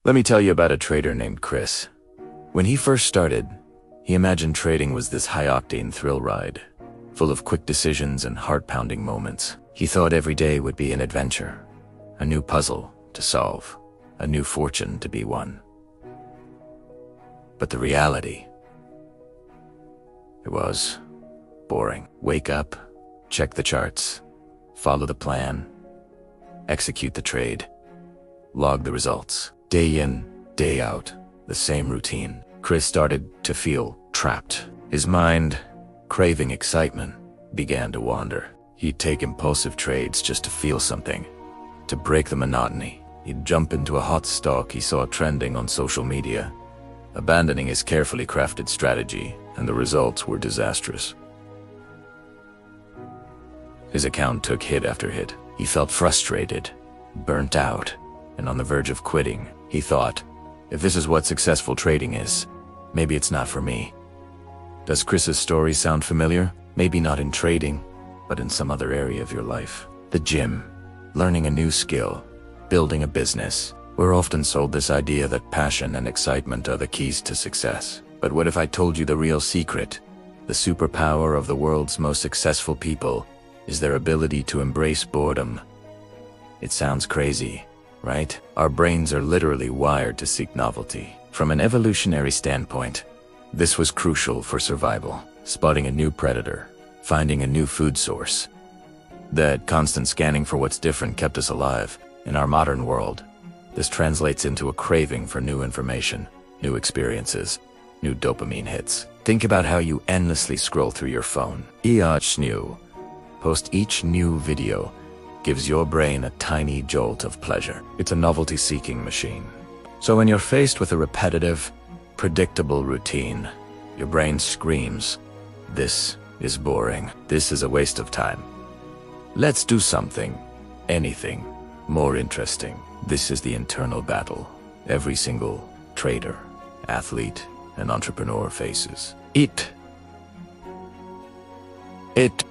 Let me tell you about a trader named Chris. When he first started, he imagined trading was this high-octane thrill ride, full of quick decisions and heart-pounding moments. He thought every day would be an adventure, a new puzzle to solve, a new fortune to be won. But the reality, it was boring. Wake up, check the charts, follow the plan, execute the trade, log the results. Day in, day out, the same routine. Chris started to feel trapped. His mind, craving excitement, began to wander. He'd take impulsive trades just to feel something, to break the monotony. He'd jump into a hot stock he saw trending on social media, abandoning his carefully crafted strategy, and the results were disastrous. His account took hit after hit. He felt frustrated, burnt out, and on the verge of quitting. He thought, if this is what successful trading is, maybe it's not for me. Does Chris's story sound familiar? Maybe not in trading, but in some other area of your life. The gym, learning a new skill, building a business. We're often sold this idea that passion and excitement are the keys to success. But what if I told you the real secret? The superpower of the world's most successful people is their ability to embrace boredom. It sounds crazy, right? Our brains are literally wired to seek novelty. From an evolutionary standpoint, this was crucial for survival. Spotting a new predator, finding a new food source. That constant scanning for what's different kept us alive. In our modern world, this translates into a craving for new information, new experiences, new dopamine hits. Think about how you endlessly scroll through your phone. Each new video gives your brain a tiny jolt of pleasure. It's a novelty-seeking machine. So when you're faced with a repetitive, predictable routine, your brain screams, "This is boring. This is a waste of time. Let's do something, anything, more interesting." This is the internal battle every single trader, athlete, and entrepreneur faces. It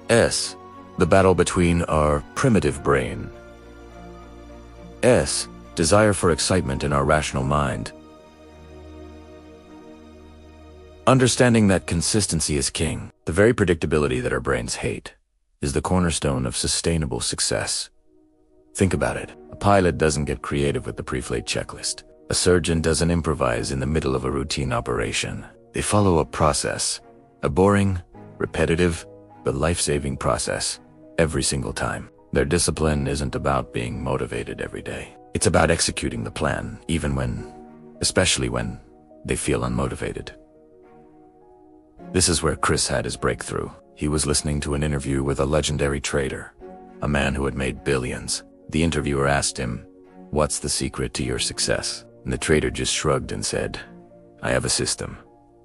is the battle between our primitive brain, desire for excitement in our rational mind, understanding that consistency is king. The very predictability that our brains hate is the cornerstone of sustainable success. Think about it. A pilot doesn't get creative with the pre-laid checklist. A surgeon doesn't improvise in the middle of a routine operation. They follow a process, a boring, repetitive, but life-saving process every single time. Their discipline isn't about being motivated every day. It's about executing the plan, especially when they feel unmotivated. This is where Chris had his breakthrough. He was listening to an interview with a legendary trader, a man who had made billions. The interviewer asked him, "What's the secret to your success?" And the trader just shrugged and said, "I have a system,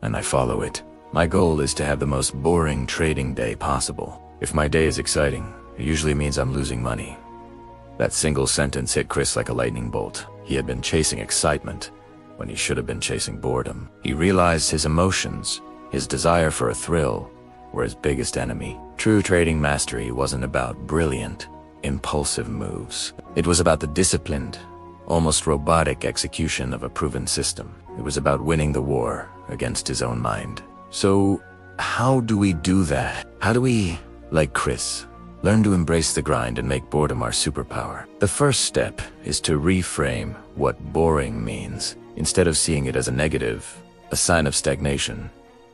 and I follow it. My goal is to have the most boring trading day possible. If my day is exciting, it usually means I'm losing money." That single sentence hit Chris like a lightning bolt. He had been chasing excitement when he should have been chasing boredom. He realized his emotions, his desire for a thrill, were his biggest enemy. True trading mastery wasn't about brilliant, impulsive moves. It was about the disciplined, almost robotic execution of a proven system. It was about winning the war against his own mind. So, how do we do that? How do we, like Chris, learn to embrace the grind and make boredom our superpower? The first step is to reframe what boring means. Instead of seeing it as a negative, a sign of stagnation,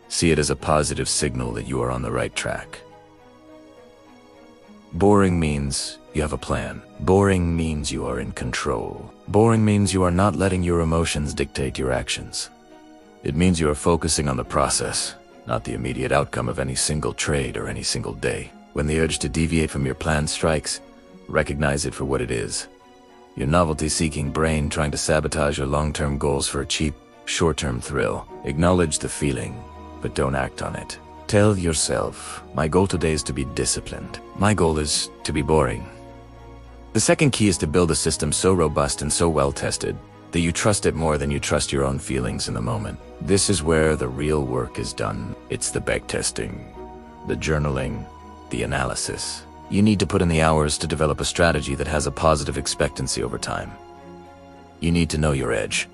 see it as a positive signal that you are on the right track. Boring means you have a plan. Boring means you are in control. Boring means you are not letting your emotions dictate your actions. It means you are focusing on the process, not the immediate outcome of any single trade or any single day. When the urge to deviate from your plan strikes, recognize it for what it is. Your novelty-seeking brain trying to sabotage your long-term goals for a cheap, short-term thrill. Acknowledge the feeling, but don't act on it. Tell yourself, my goal today is to be disciplined. My goal is to be boring. The second key is to build a system so robust and so well-tested that you trust it more than you trust your own feelings in the moment. This is where the real work is done. It's the backtesting, the journaling, the analysis. You need to put in the hours to develop a strategy that has a positive expectancy over time. You need to know your edge,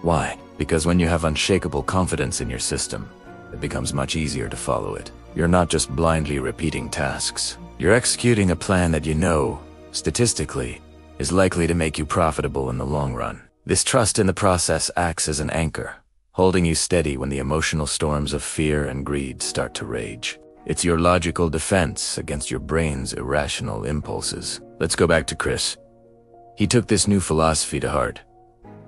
Why? Because when you have unshakable confidence in your system, it becomes much easier to follow it. You're not just blindly repeating tasks. You're executing a plan that you know, statistically, is likely to make you profitable in the long run. This trust in the process acts as an anchor, holding you steady when the emotional storms of fear and greed start to rage. It's your logical defense against your brain's irrational impulses. Let's go back to Chris. He took this new philosophy to heart.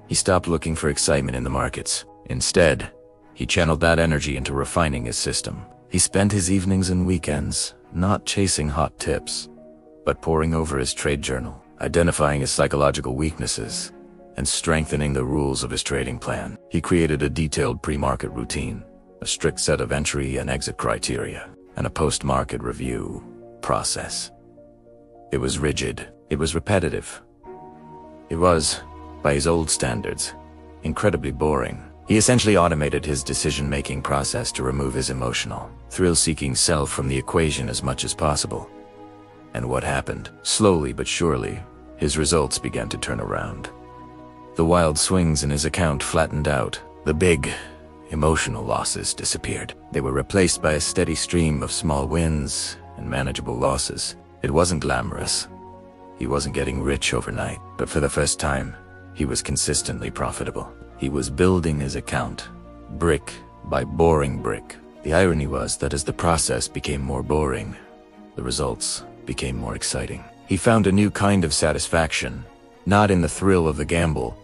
He stopped looking for excitement in the markets. Instead, he channeled that energy into refining his system. He spent his evenings and weekends not chasing hot tips, but poring over his trade journal, identifying his psychological weaknesses, and strengthening the rules of his trading plan. He created a detailed pre-market routine, a strict set of entry and exit criteria, and a post-market review process. It was rigid. It was repetitive. It was, by his old standards, incredibly boring. He essentially automated his decision-making process to remove his emotional, thrill-seeking self from the equation as much as possible. And what happened? Slowly but surely, his results began to turn around. The wild swings in his account flattened out. The big, emotional losses disappeared. They were replaced by a steady stream of small wins and manageable losses. It wasn't glamorous. He wasn't getting rich overnight, but for the first time, he was consistently profitable. He was building his account, brick by boring brick. The irony was that as the process became more boring, the results became more exciting. He found a new kind of satisfaction, not in the thrill of the gamble,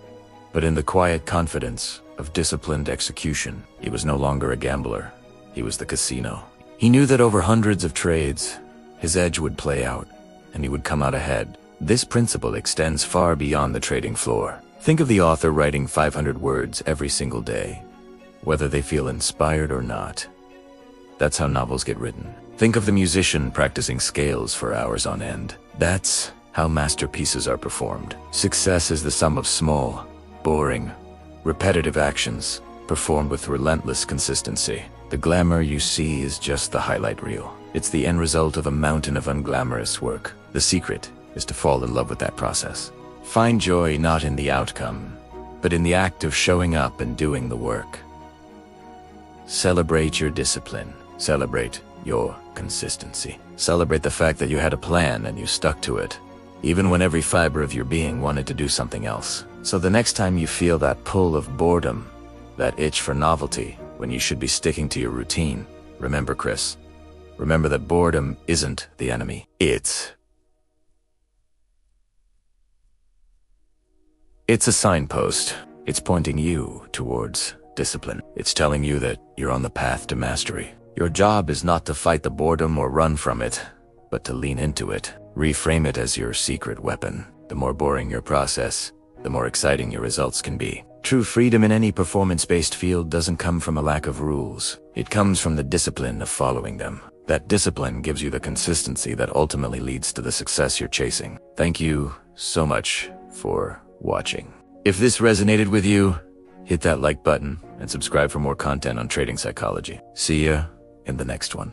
but in the quiet confidence of disciplined execution. He was no longer a gambler. He was the casino. He knew that over hundreds of trades, his edge would play out, and he would come out ahead. This principle extends far beyond the trading floor. Think of the author writing 500 words every single day, whether they feel inspired or not. That's how novels get written. Think of the musician practicing scales for hours on end. That's how masterpieces are performed. Success is the sum of small, boring, repetitive actions performed with relentless consistency. The glamour you see is just the highlight reel. It's the end result of a mountain of unglamorous work. The secret is to fall in love with that process. Find joy not in the outcome, but in the act of showing up and doing the work. Celebrate your discipline. Celebrate your consistency. Celebrate the fact that you had a plan and you stuck to it, even when every fiber of your being wanted to do something else. So the next time you feel that pull of boredom, that itch for novelty, when you should be sticking to your routine, remember Chris. Remember that boredom isn't the enemy. It's a signpost. It's pointing you towards discipline. It's telling you that you're on the path to mastery. Your job is not to fight the boredom or run from it, but to lean into it. Reframe it as your secret weapon. The more boring your process, the more exciting your results can be. True freedom in any performance-based field doesn't come from a lack of rules. It comes from the discipline of following them. That discipline gives you the consistency that ultimately leads to the success you're chasing. Thank you so much for watching. If this resonated with you, hit that like button and subscribe for more content on trading psychology. See ya in the next one.